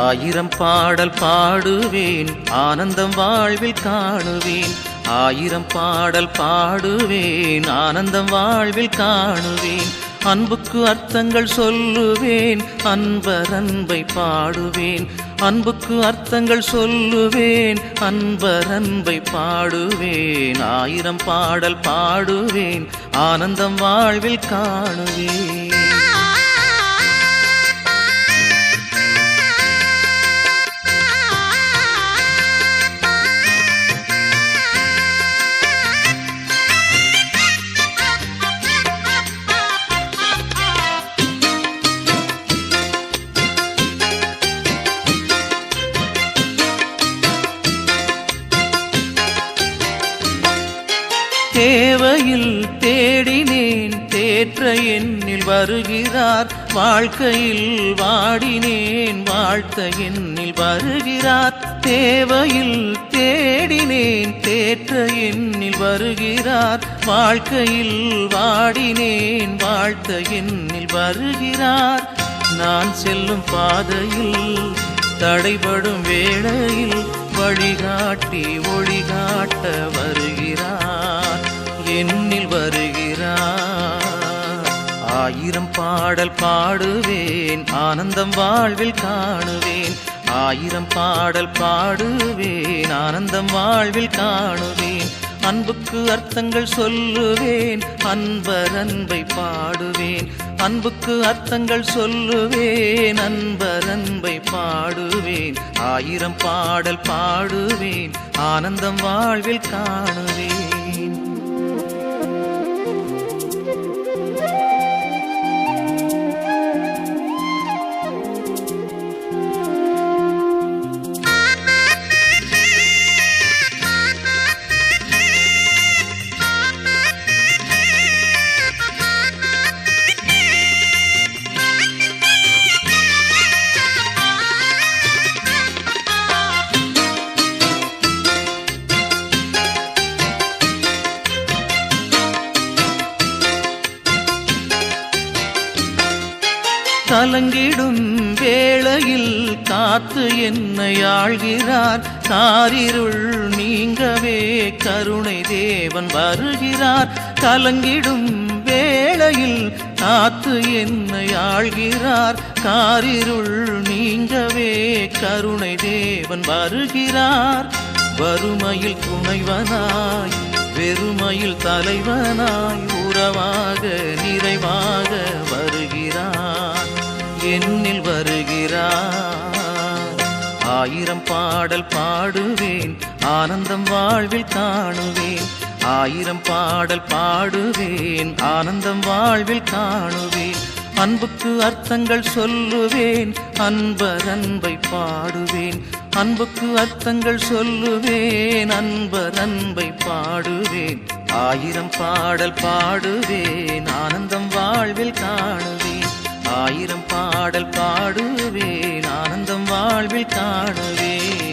ஆயிரம் பாடல் பாடுவேன் ஆனந்தம் வாழ்வில் காணுவேன். ஆயிரம் பாடல் பாடுவேன் ஆனந்தம் வாழ்வில் காணுவேன். அன்புக்கு அர்த்தங்கள் சொல்லுவேன் அன்பர் அன்பை பாடுவேன். அன்புக்கு அர்த்தங்கள் சொல்லுவேன் அன்பர் அன்பை பாடுவேன். ஆயிரம் பாடல் பாடுவேன் ஆனந்தம் வாழ்வில் காணுவேன். தேவையில் தேடினேன் தேற்ற எண்ணில் வருகிறார். வாழ்க்கையில் வாடினேன் வாழ்த்த எண்ணில் வருகிறார். தேவையில் தேடினேன் தேற்ற எண்ணில் வருகிறார். வாழ்க்கையில் வாடினேன் வாழ்த்த எண்ணில் வருகிறார். நான் செல்லும் பாதையில் தடைபடும் வேளையில் வழிகாட்டி ஒளிகாட்ட வருகிறார் எண்ணில் வருகிறார். ஆயிரம் பாடல் பாடுவேன் ஆனந்தம் வாழ்வில் காணுவேன். ஆயிரம் பாடல் பாடுவேன் ஆனந்தம் வாழ்வில் காணுவேன். அன்புக்கு அர்த்தங்கள் சொல்லுவேன் அன்பர் அன்பை பாடுவேன். அன்புக்கு அர்த்தங்கள் சொல்லுவேன் அன்பர் அன்பை பாடுவேன். ஆயிரம் பாடல் பாடுவேன் ஆனந்தம் வாழ்வில் காணுவேன். கலங்கிடும் வேளையில் காத்து என்னை ஆள்கிறார். காரிருள் நீங்கவே கருணை தேவன் வருகிறார். கலங்கிடும் வேளையில் காத்து என்னை ஆள்கிறார். காரிருள் நீங்கவே கருணை தேவன் வருகிறார். வறுமையில் துணைவனாய் வெறுமையில் தலைவனாய் உறவாக நிறைவாக வருகிறார் எண்ணில் வருகிறார். ஆயிரம் பாடல் பாடுவேன் ஆனந்தம் வாழ்வில் காணுவேன். ஆயிரம் பாடல் பாடுவேன் ஆனந்தம் வாழ்வில் காணுவேன். அன்புக்கு அர்த்தங்கள் சொல்லுவேன் அன்பர் அன்பை பாடுவேன். அன்புக்கு அர்த்தங்கள் சொல்லுவேன் அன்பர் அன்பை பாடுவேன். ஆயிரம் பாடல் பாடுவேன் ஆனந்தம் வாழ்வில் காணுவேன். ஆயிரம் பாடல் பாடுவேன் ஆனந்தம் வாழ்வில் காணுவேன்.